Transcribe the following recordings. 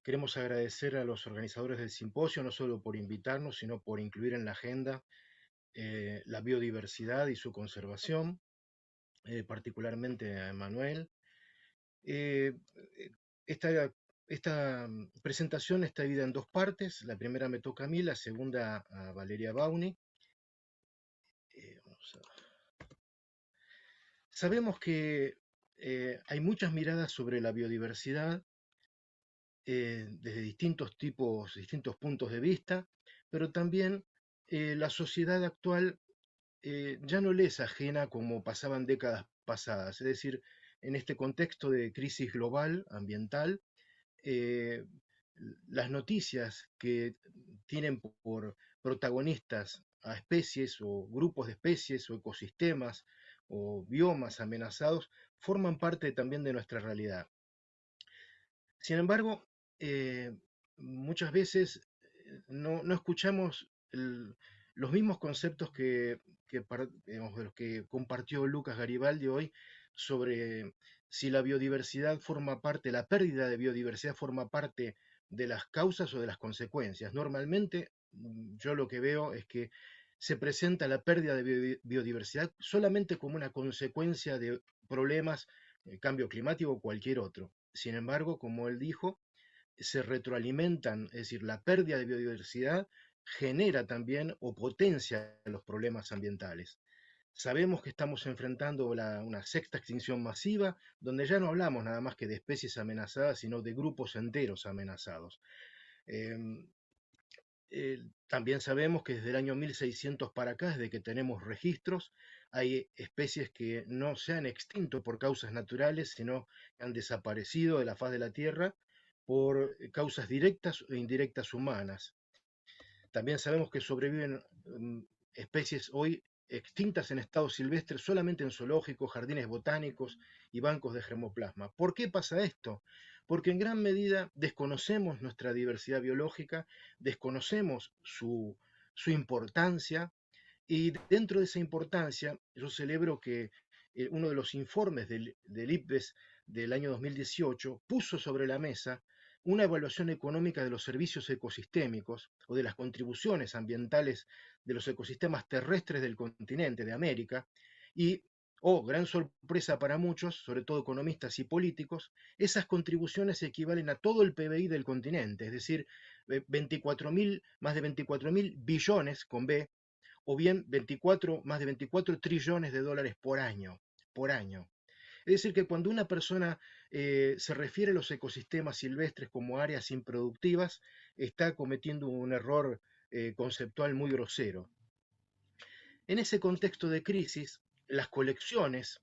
Queremos agradecer a los organizadores del simposio, no solo por invitarnos, sino por incluir en la agenda la biodiversidad y su conservación, particularmente a Emanuel. Eh, eh, esta, esta presentación está dividida en dos partes. La primera me toca a mí, la segunda a Valeria Bauni. Vamos a... Sabemos que hay muchas miradas sobre la biodiversidad desde distintos tipos, distintos puntos de vista, pero también la sociedad actual ya no le es ajena como pasaban décadas pasadas. Es decir, en este contexto de crisis global, ambiental, eh, las noticias que tienen por protagonistas a especies o grupos de especies o ecosistemas o biomas amenazados forman parte también de nuestra realidad. Sin embargo, eh, muchas veces no escuchamos los mismos conceptos digamos, de los que compartió Lucas Garibaldi hoy sobre si la biodiversidad forma parte, la pérdida de biodiversidad forma parte de las causas o de las consecuencias. Normalmente, yo lo que veo es que se presenta la pérdida de biodiversidad solamente como una consecuencia de problemas, cambio climático o cualquier otro. Sin embargo, como él dijo, se retroalimentan, es decir, la pérdida de biodiversidad genera también o potencia los problemas ambientales. Sabemos que estamos enfrentando una sexta extinción masiva, donde ya no hablamos nada más que de especies amenazadas, sino de grupos enteros amenazados. Eh, También sabemos que desde el año 1600 para acá, desde que tenemos registros, hay especies que no se han extinto por causas naturales, sino que han desaparecido de la faz de la Tierra por causas directas o indirectas humanas. También sabemos que sobreviven especies hoy extintas en estado silvestre solamente en zoológicos, jardines botánicos y bancos de germoplasma. ¿Por qué pasa esto? Porque en gran medida desconocemos nuestra diversidad biológica, desconocemos su importancia, y dentro de esa importancia yo celebro que uno de los informes del IPBES del año 2018 puso sobre la mesa una evaluación económica de los servicios ecosistémicos o de las contribuciones ambientales de los ecosistemas terrestres del continente de América y, oh, gran sorpresa para muchos, sobre todo economistas y políticos, esas contribuciones equivalen a todo el PBI del continente, es decir, 24.000, más de 24.000 billones con B, o bien más de 24 trillones de dólares por año, por año. Es decir, que cuando una persona se refiere a los ecosistemas silvestres como áreas improductivas, está cometiendo un error conceptual muy grosero. En ese contexto de crisis, las colecciones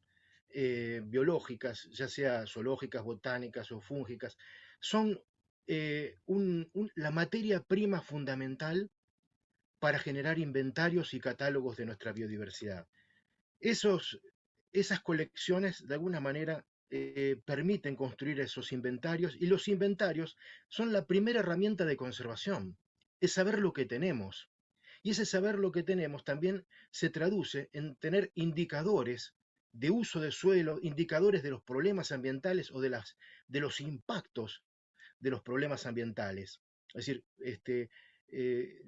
biológicas, ya sea zoológicas, botánicas o fúngicas, son la materia prima fundamental para generar inventarios y catálogos de nuestra biodiversidad. Esos, esas colecciones, de alguna manera, permiten construir esos inventarios y los inventarios son la primera herramienta de conservación, es saber lo que tenemos. Y ese saber lo que tenemos también se traduce en tener indicadores de uso de suelo, indicadores de los problemas ambientales o de los impactos de los problemas ambientales. Es decir, eh,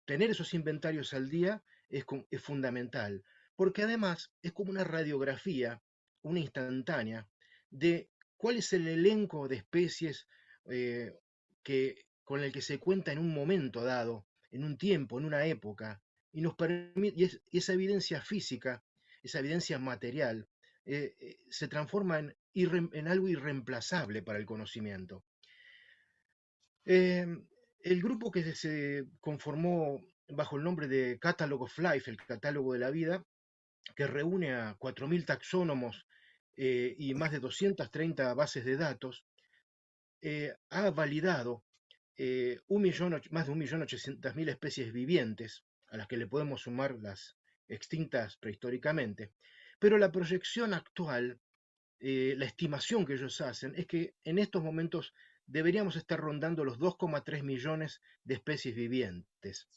tener esos inventarios al día es fundamental, porque además es como una radiografía, una instantánea, de cuál es el elenco de especies con el que se cuenta en un momento dado, en un tiempo, en una época, y nos permite, y esa evidencia física, esa evidencia material, se transforma en algo irreemplazable para el conocimiento. Eh, el grupo que se conformó bajo el nombre de Catalog of Life, el catálogo de la vida, que reúne a 4.000 taxónomos y más de 230 bases de datos, ha validado más de 1.800.000 especies vivientes, a las que le podemos sumar las extintas prehistóricamente, pero la proyección actual, la estimación que ellos hacen es que en estos momentos deberíamos estar rondando los 2,3 millones de especies vivientes.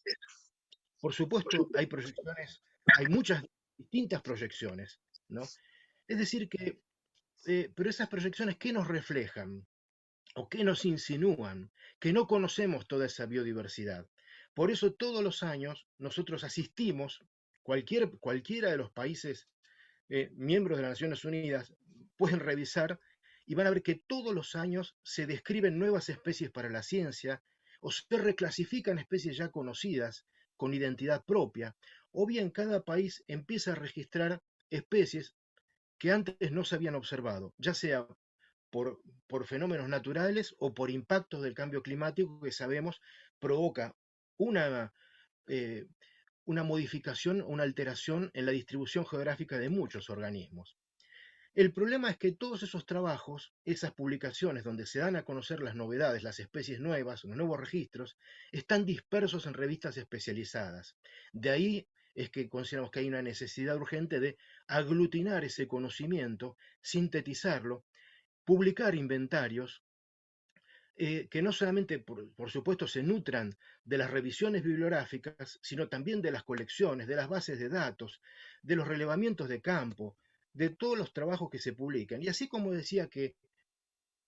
Por supuesto, hay proyecciones, hay muchas distintas proyecciones, ¿no? Es decir que, pero esas proyecciones, ¿qué nos reflejan? o qué nos insinúan, que no conocemos toda esa biodiversidad. Por eso todos los años nosotros asistimos, cualquiera de los países miembros de las Naciones Unidas pueden revisar y van a ver que todos los años se describen nuevas especies para la ciencia o se reclasifican especies ya conocidas con identidad propia, o bien cada país empieza a registrar especies que antes no se habían observado, ya sea por fenómenos naturales o por impactos del cambio climático que sabemos provoca una, eh, una modificación, una alteración en la distribución geográfica de muchos organismos. El problema es que todos esos trabajos, esas publicaciones donde se dan a conocer las novedades, las especies nuevas, los nuevos registros, están dispersos en revistas especializadas. De ahí es que consideramos que hay una necesidad urgente de aglutinar ese conocimiento, sintetizarlo, publicar inventarios que no solamente, por supuesto, se nutran de las revisiones bibliográficas, sino también de las colecciones, de las bases de datos, de los relevamientos de campo, de todos los trabajos que se publican. Y así como decía que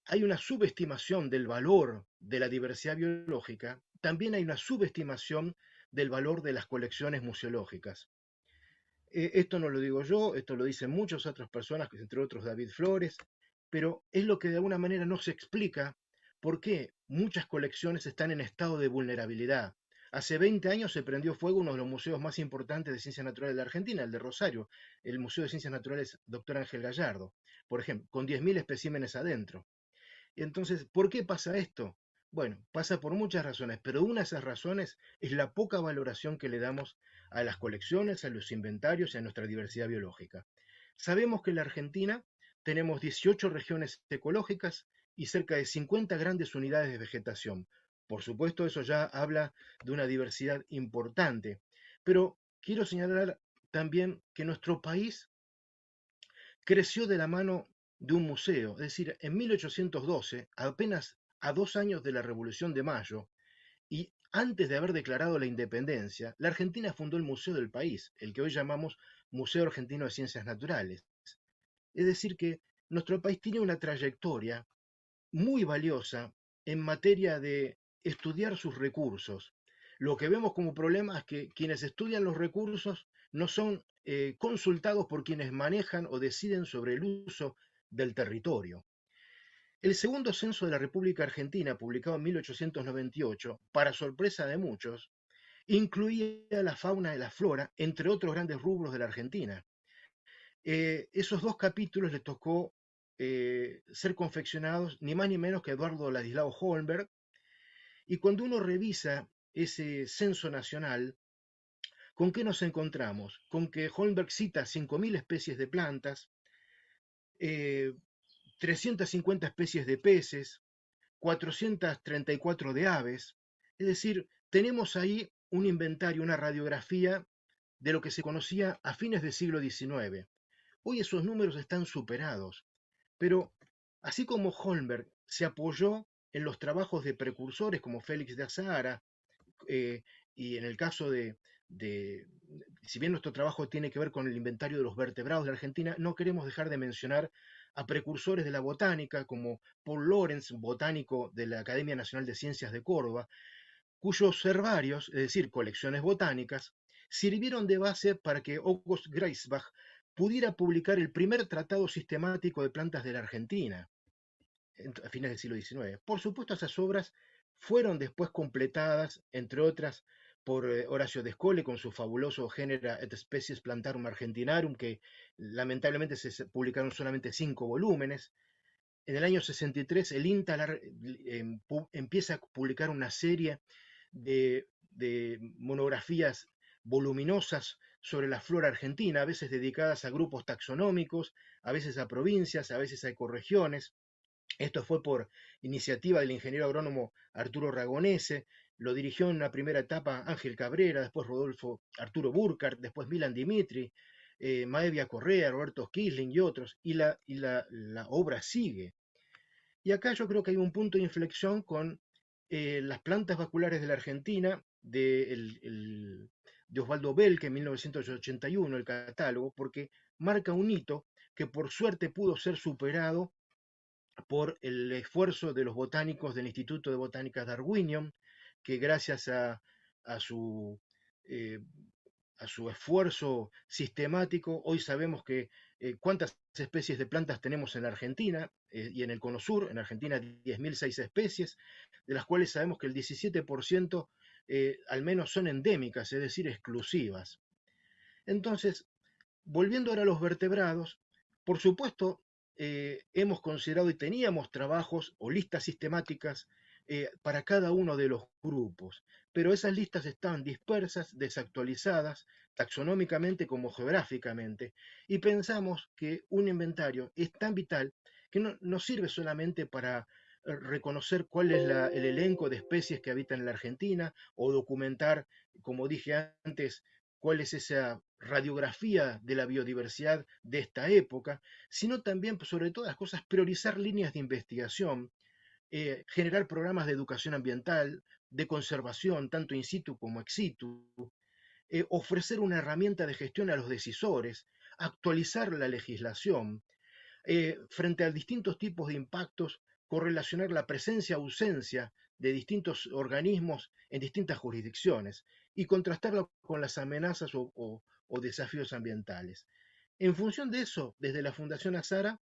hay una subestimación del valor de la diversidad biológica, también hay una subestimación del valor de las colecciones museológicas. Esto no lo digo yo, esto lo dicen muchas otras personas, entre otros David Flores, pero es lo que de alguna manera no se explica por qué muchas colecciones están en estado de vulnerabilidad. Hace 20 años se prendió fuego uno de los museos más importantes de ciencias naturales de la Argentina, el de Rosario, el Museo de Ciencias Naturales Dr. Ángel Gallardo, por ejemplo, con 10.000 especímenes adentro. Entonces, ¿por qué pasa esto? Bueno, pasa por muchas razones, pero una de esas razones es la poca valoración que le damos a las colecciones, a los inventarios y a nuestra diversidad biológica. Sabemos que en la Argentina tenemos 18 regiones ecológicas y cerca de 50 grandes unidades de vegetación. Por supuesto, eso ya habla de una diversidad importante, pero quiero señalar también que nuestro país creció de la mano de un museo, es decir, en 1812, apenas a 2 años de la Revolución de Mayo, y antes de haber declarado la independencia, la Argentina fundó el Museo del País, el que hoy llamamos Museo Argentino de Ciencias Naturales. Es decir, que nuestro país tiene una trayectoria muy valiosa en materia de estudiar sus recursos. Lo que vemos como problema es que quienes estudian los recursos no son consultados por quienes manejan o deciden sobre el uso del territorio. El segundo censo de la República Argentina, publicado en 1898, para sorpresa de muchos, incluía la fauna y la flora, entre otros grandes rubros de la Argentina. Esos dos capítulos le tocó ser confeccionados ni más ni menos que a Eduardo Ladislao Holmberg, y cuando uno revisa ese censo nacional, ¿con qué nos encontramos? Con que Holmberg cita 5.000 especies de plantas, eh, 350 especies de peces, 434 de aves, es decir, tenemos ahí un inventario, una radiografía de lo que se conocía a fines del siglo XIX. Hoy esos números están superados, pero así como Holmberg se apoyó en los trabajos de precursores como Félix de Azara, eh, y en el caso de, si bien nuestro trabajo tiene que ver con el inventario de los vertebrados de la Argentina, no queremos dejar de mencionar a precursores de la botánica como Paul Lorenz, botánico de la Academia Nacional de Ciencias de Córdoba, cuyos herbarios, es decir, colecciones botánicas, sirvieron de base para que August Greifswald pudiera publicar el primer tratado sistemático de plantas de la Argentina a fines del siglo XIX. Por supuesto, esas obras fueron después completadas, entre otras, por Horacio de Escole con su fabuloso Genera et Species Plantarum Argentinarum, que lamentablemente se publicaron solamente 5 volúmenes. En el año 63, el INTA empieza a publicar una serie de monografías voluminosas sobre la flora argentina, a veces dedicadas a grupos taxonómicos, a veces a provincias, a veces a ecorregiones. Esto fue por iniciativa del ingeniero agrónomo Arturo Ragonese, lo dirigió en una primera etapa Ángel Cabrera, después Rodolfo Arturo Burkhardt, después Milan Dimitri, Maevia Correa, Roberto Kisling y otros, y la obra sigue. Y acá yo creo que hay un punto de inflexión con las plantas vasculares de la Argentina, de Osvaldo Belke en 1981, el catálogo, porque marca un hito que por suerte pudo ser superado por el esfuerzo de los botánicos del Instituto de Botánica Darwinium, que gracias a su, eh, a su esfuerzo sistemático, hoy sabemos que cuántas especies de plantas tenemos en la Argentina y en el Cono Sur. En Argentina 10.006 especies, de las cuales sabemos que el 17% al menos son endémicas, es decir, exclusivas. Entonces, volviendo ahora a los vertebrados, por supuesto, hemos considerado y teníamos trabajos o listas sistemáticas para cada uno de los grupos, pero esas listas están dispersas, desactualizadas, taxonómicamente como geográficamente, y pensamos que un inventario es tan vital que no sirve solamente para reconocer cuál es el elenco de especies que habitan en la Argentina o documentar, como dije antes, cuál es esa radiografía de la biodiversidad de esta época, sino también, sobre todas las cosas, priorizar líneas de investigación, generar programas de educación ambiental, de conservación, tanto in situ como ex situ, ofrecer una herramienta de gestión a los decisores, actualizar la legislación, frente a distintos tipos de impactos, correlacionar la presencia-ausencia de distintos organismos en distintas jurisdicciones y contrastarlo con las amenazas o desafíos ambientales. En función de eso, desde la Fundación Azara,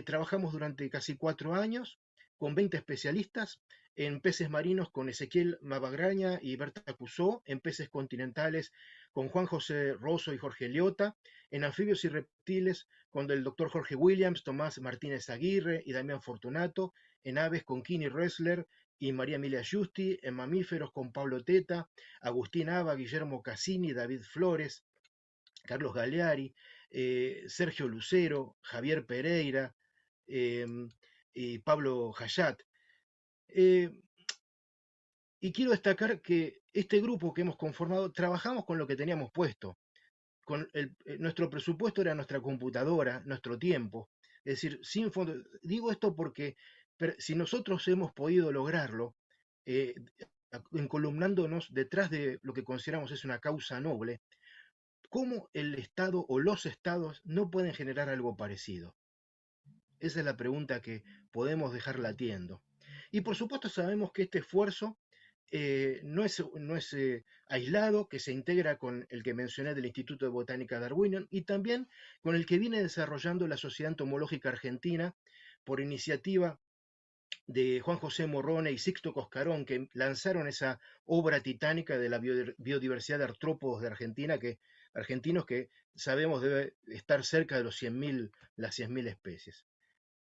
trabajamos durante casi 4 años con 20 especialistas en peces marinos con Ezequiel Mavagraña y Berta Cusó, en peces continentales con Juan José Rosso y Jorge Eliota, en anfibios y reptiles con el doctor Jorge Williams, Tomás Martínez Aguirre y Damián Fortunato, en aves con Kini Ressler y María Emilia Giusti, en mamíferos con Pablo Teta, Agustín Aba, Guillermo Cassini, David Flores, Carlos Galeari, Sergio Lucero, Javier Pereira eh, y Pablo Hayat. Eh, y quiero destacar que este grupo que hemos conformado, trabajamos con lo que teníamos puesto. Nuestro presupuesto era nuestra computadora, nuestro tiempo. Es decir, sin fondo. Digo esto porque si nosotros hemos podido lograrlo, eh, encolumnándonos detrás de lo que consideramos es una causa noble, ¿cómo el Estado o los estados no pueden generar algo parecido? Esa es la pregunta que podemos dejar latiendo. Y por supuesto sabemos que este esfuerzo no es aislado, que se integra con el que mencioné del Instituto de Botánica Darwinian y también con el que viene desarrollando la Sociedad Entomológica Argentina por iniciativa de Juan José Morrone y Sixto Coscarón, que lanzaron esa obra titánica de la biodiversidad de artrópodos de Argentina, argentinos que sabemos debe estar cerca de las 100.000 especies.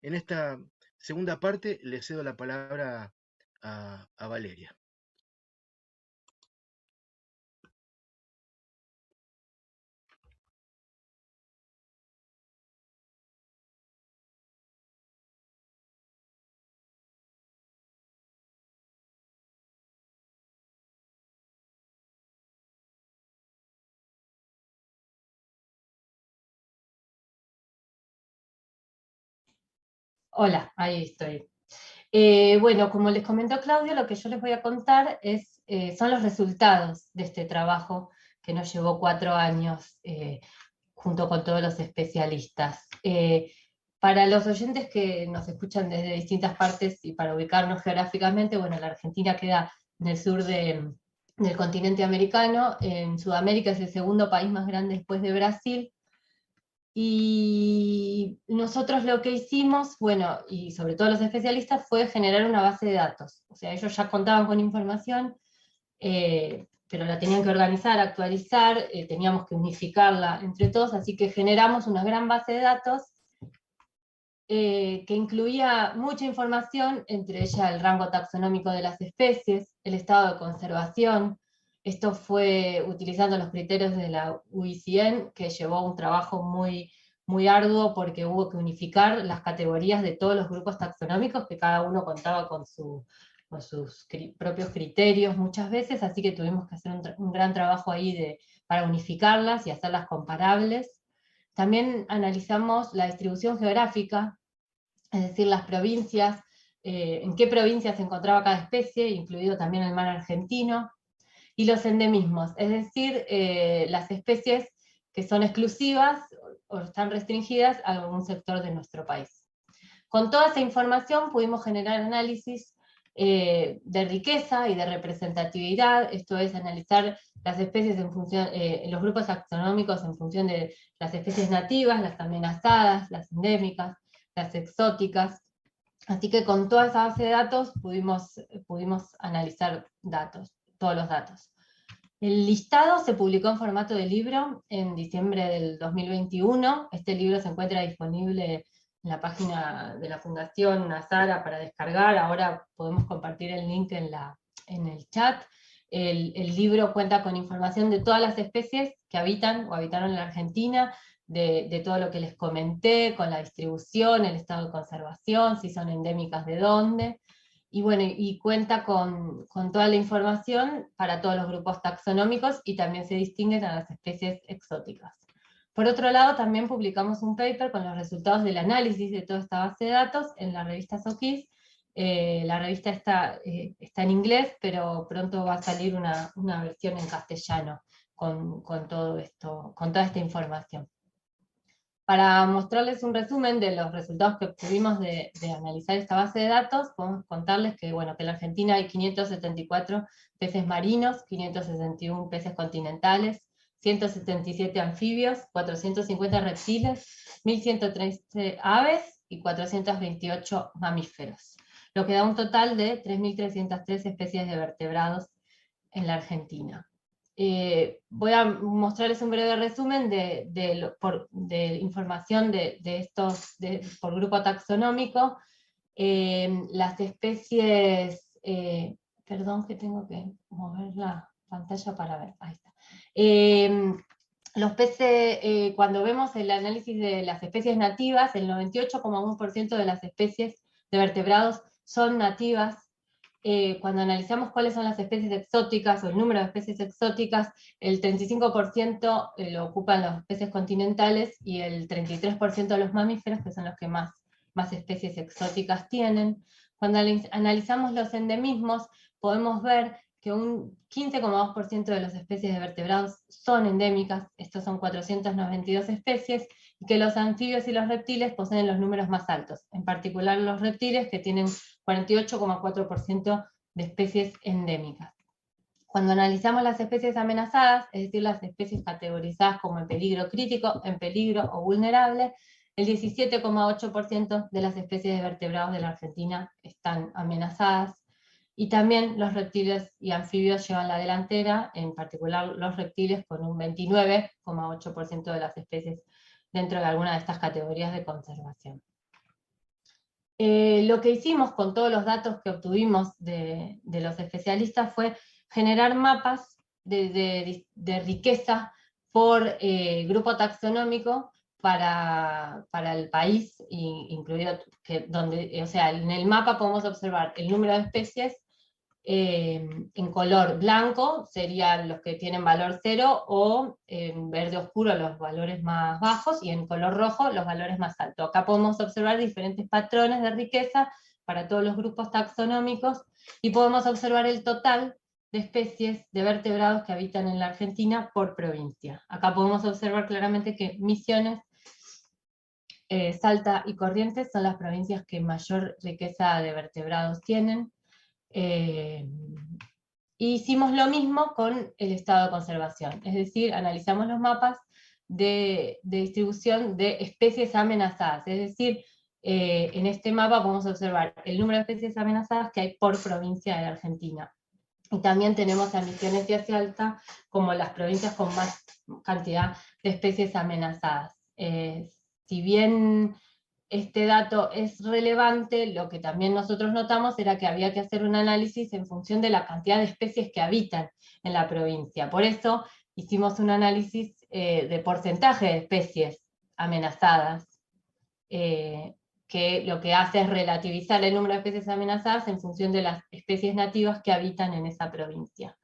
En esta segunda parte le cedo la palabra a Valeria. Hola, ahí estoy. Bueno, como les comentó Claudio, lo que yo les voy a contar son los resultados de este trabajo que nos llevó 4 años junto con todos los especialistas. Para los oyentes que nos escuchan desde distintas partes y para ubicarnos geográficamente, bueno, la Argentina queda en el sur del continente americano, en Sudamérica es el segundo país más grande después de Brasil, y nosotros lo que hicimos, bueno, y sobre todo los especialistas, fue generar una base de datos. O sea, ellos ya contaban con información, pero la tenían que organizar, actualizar, teníamos que unificarla entre todos, así que generamos una gran base de datos que incluía mucha información, entre ella el rango taxonómico de las especies, el estado de conservación. Esto fue utilizando los criterios de la UICN, que llevó un trabajo muy, muy arduo porque hubo que unificar las categorías de todos los grupos taxonómicos, que cada uno contaba con sus propios criterios muchas veces, así que tuvimos que hacer un gran trabajo ahí para unificarlas y hacerlas comparables. También analizamos la distribución geográfica, es decir, las provincias, en qué provincias se encontraba cada especie, incluido también el mar argentino, y los endemismos, es decir, las especies que son exclusivas o están restringidas a algún sector de nuestro país. Con toda esa información pudimos generar análisis de riqueza y de representatividad, esto es analizar las especies en función, los grupos taxonómicos en función de las especies nativas, las amenazadas, las endémicas, las exóticas. Así que con toda esa base de datos pudimos analizar todos los datos. El listado se publicó en formato de libro en diciembre del 2021. Este libro se encuentra disponible en la página de la Fundación Azara para descargar. Ahora podemos compartir el link en el chat. El libro cuenta con información de todas las especies que habitan o habitaron en la Argentina, de todo lo que les comenté, con la distribución, el estado de conservación, si son endémicas de dónde. Y bueno, y cuenta con toda la información para todos los grupos taxonómicos, y también se distinguen a las especies exóticas. Por otro lado, también publicamos un paper con los resultados del análisis de toda esta base de datos en la revista SOCIS. La revista está en inglés, pero pronto va a salir una versión en castellano con todo esto, con toda esta información. Para mostrarles un resumen de los resultados que obtuvimos de analizar esta base de datos, podemos contarles que, bueno, que en la Argentina hay 574 peces marinos, 561 peces continentales, 177 anfibios, 450 reptiles, 1113 aves y 428 mamíferos, lo que da un total de 3.303 especies de vertebrados en la Argentina. Voy a mostrarles un breve resumen de información de estos por grupo taxonómico. Las especies, perdón que tengo que mover la pantalla para ver, ahí está. Los peces, cuando vemos el análisis de las especies nativas, el 98,1% de las especies de vertebrados son nativas. Cuando analizamos cuáles son las especies exóticas o el número de especies exóticas, el 35% lo ocupan los peces continentales y el 33% los mamíferos, que son los que más especies exóticas tienen. Cuando analizamos los endemismos, podemos ver que un 15,2% de las especies de vertebrados son endémicas, estos son 492 especies, y que los anfibios y los reptiles poseen los números más altos, en particular los reptiles, que tienen 48,4% de especies endémicas. Cuando analizamos las especies amenazadas, es decir, las especies categorizadas como en peligro crítico, en peligro o vulnerable, el 17,8% de las especies de vertebrados de la Argentina están amenazadas, y también los reptiles y anfibios llevan la delantera, en particular los reptiles con un 29,8% de las especies dentro de alguna de estas categorías de conservación. Lo que hicimos con todos los datos que obtuvimos de los especialistas fue generar mapas de riqueza por grupo taxonómico para el país, incluido o sea, en el mapa podemos observar el número de especies. En color blanco serían los que tienen valor 0, o en verde oscuro los valores más bajos, y en color rojo los valores más altos. Acá podemos observar diferentes patrones de riqueza para todos los grupos taxonómicos, y podemos observar el total de especies de vertebrados que habitan en la Argentina por provincia. Acá podemos observar claramente que Misiones, Salta y Corrientes son las provincias que mayor riqueza de vertebrados tienen. Hicimos lo mismo con el estado de conservación, es decir, analizamos los mapas de distribución de especies amenazadas, es decir, en este mapa podemos observar el número de especies amenazadas que hay por provincia de la Argentina. Y también tenemos a Misiones y a Salta como las provincias con más cantidad de especies amenazadas. Si bien este dato es relevante, lo que también nosotros notamos era que había que hacer un análisis en función de la cantidad de especies que habitan en la provincia. Por eso hicimos un análisis de porcentaje de especies amenazadas, que lo que hace es relativizar el número de especies amenazadas en función de las especies nativas que habitan en esa provincia.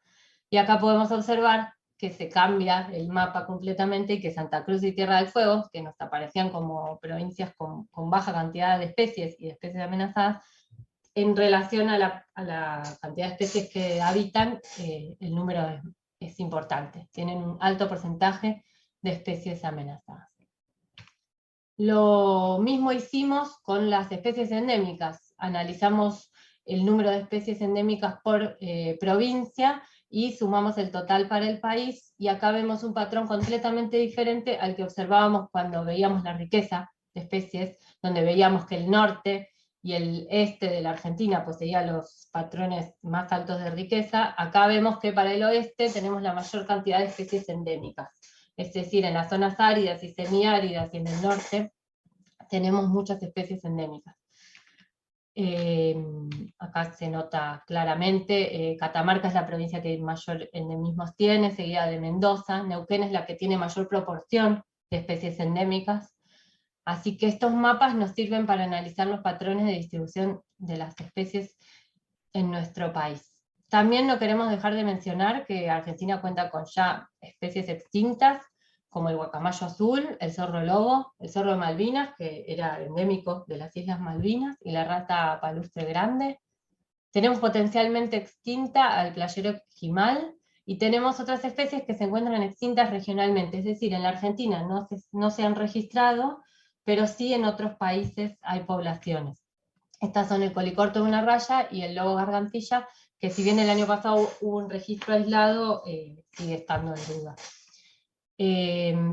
Y acá podemos observar que se cambia el mapa completamente, y que Santa Cruz y Tierra del Fuego, que nos aparecían como provincias con baja cantidad de especies y de especies amenazadas, en relación a la cantidad de especies que habitan, el número es importante, tienen un alto porcentaje de especies amenazadas. Lo mismo hicimos con las especies endémicas. Analizamos el número de especies endémicas por provincia y sumamos el total para el país, y acá vemos un patrón completamente diferente al que observábamos cuando veíamos la riqueza de especies, donde veíamos que el norte y el este de la Argentina poseía los patrones más altos de riqueza. Acá vemos que para el oeste tenemos la mayor cantidad de especies endémicas. Es decir, en las zonas áridas y semiáridas y en el norte tenemos muchas especies endémicas. Acá se nota claramente, Catamarca es la provincia que mayor endemismos tiene, seguida de Mendoza. Neuquén es la que tiene mayor proporción de especies endémicas. Así que estos mapas nos sirven para analizar los patrones de distribución de las especies en nuestro país. También no queremos dejar de mencionar que Argentina cuenta con ya especies extintas, como el guacamayo azul, el zorro lobo, el zorro de Malvinas, que era endémico de las Islas Malvinas, y la rata palustre grande. Tenemos potencialmente extinta al playero esquimal, y tenemos otras especies que se encuentran extintas regionalmente, es decir, en la Argentina no se han registrado, pero sí en otros países hay poblaciones. Estas son el colicorto de una raya y el lobo gargantilla, que si bien el año pasado hubo un registro aislado, sigue estando en duda.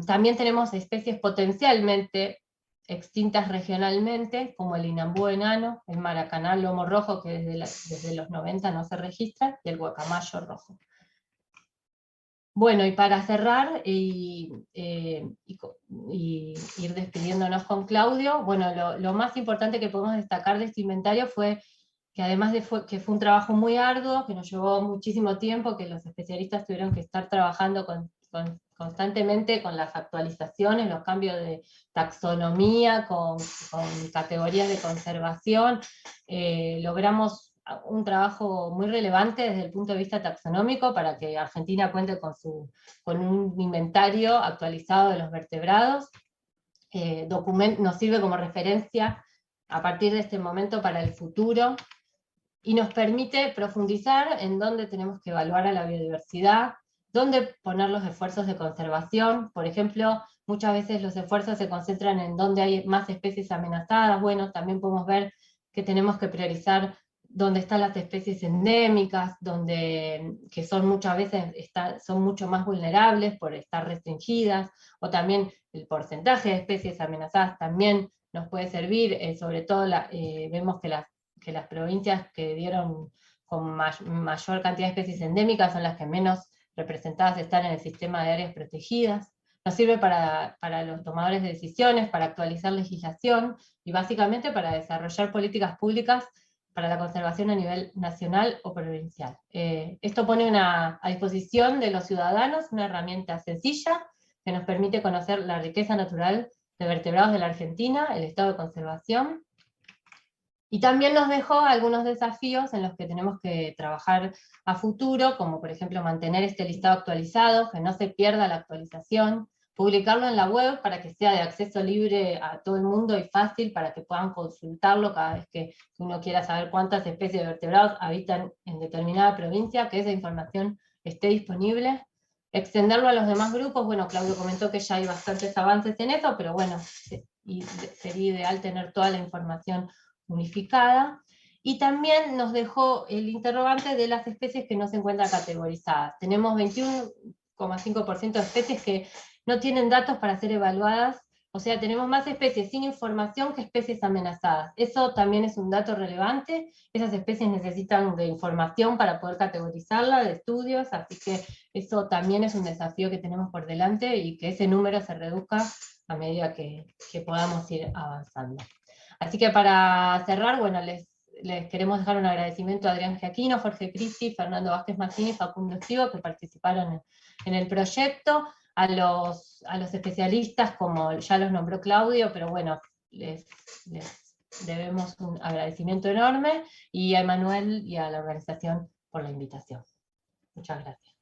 También tenemos especies potencialmente extintas regionalmente, como el inambú enano, el maracaná lomo rojo, que desde los 90 no se registra, y el guacamayo rojo. Bueno, y para cerrar y ir despidiéndonos con Claudio, bueno, lo más importante que podemos destacar de este inventario fue que además que fue un trabajo muy arduo, que nos llevó muchísimo tiempo, que los especialistas tuvieron que estar trabajando constantemente con las actualizaciones, los cambios de taxonomía, con categorías de conservación. Logramos un trabajo muy relevante desde el punto de vista taxonómico para que Argentina cuente con un inventario actualizado de los vertebrados. Nos sirve como referencia a partir de este momento para el futuro, y nos permite profundizar en dónde tenemos que evaluar a la biodiversidad, dónde poner los esfuerzos de conservación. Por ejemplo, muchas veces los esfuerzos se concentran en dónde hay más especies amenazadas. Bueno, también podemos ver que tenemos que priorizar dónde están las especies endémicas, que son muchas veces son mucho más vulnerables por estar restringidas, o también el porcentaje de especies amenazadas también nos puede servir, sobre todo vemos que las provincias que dieron con mayor cantidad de especies endémicas son las que menos representadas están en el sistema de áreas protegidas. Nos sirve para los tomadores de decisiones, para actualizar legislación, y básicamente para desarrollar políticas públicas para la conservación a nivel nacional o provincial. Esto pone a disposición de los ciudadanos una herramienta sencilla que nos permite conocer la riqueza natural de vertebrados de la Argentina, el estado de conservación, y también nos dejó algunos desafíos en los que tenemos que trabajar a futuro, como por ejemplo mantener este listado actualizado, que no se pierda la actualización, publicarlo en la web para que sea de acceso libre a todo el mundo y fácil para que puedan consultarlo cada vez que uno quiera saber cuántas especies de vertebrados habitan en determinada provincia, que esa información esté disponible. Extenderlo a los demás grupos. Bueno, Claudio comentó que ya hay bastantes avances en eso, pero bueno, sería ideal tener toda la información unificada. Y también nos dejó el interrogante de las especies que no se encuentran categorizadas. Tenemos 21,5% de especies que no tienen datos para ser evaluadas, o sea, tenemos más especies sin información que especies amenazadas. Eso también es un dato relevante. Esas especies necesitan de información para poder categorizarla, de estudios, así que eso también es un desafío que tenemos por delante, y que ese número se reduzca a medida que podamos ir avanzando. Así que para cerrar, bueno, les queremos dejar un agradecimiento a Adrián Giaquino, Jorge Cristi, Fernando Vázquez Martín y Facundo Estivo, que participaron en el proyecto, a los especialistas, como ya los nombró Claudio, pero bueno, les debemos un agradecimiento enorme, y a Emanuel y a la organización por la invitación. Muchas gracias.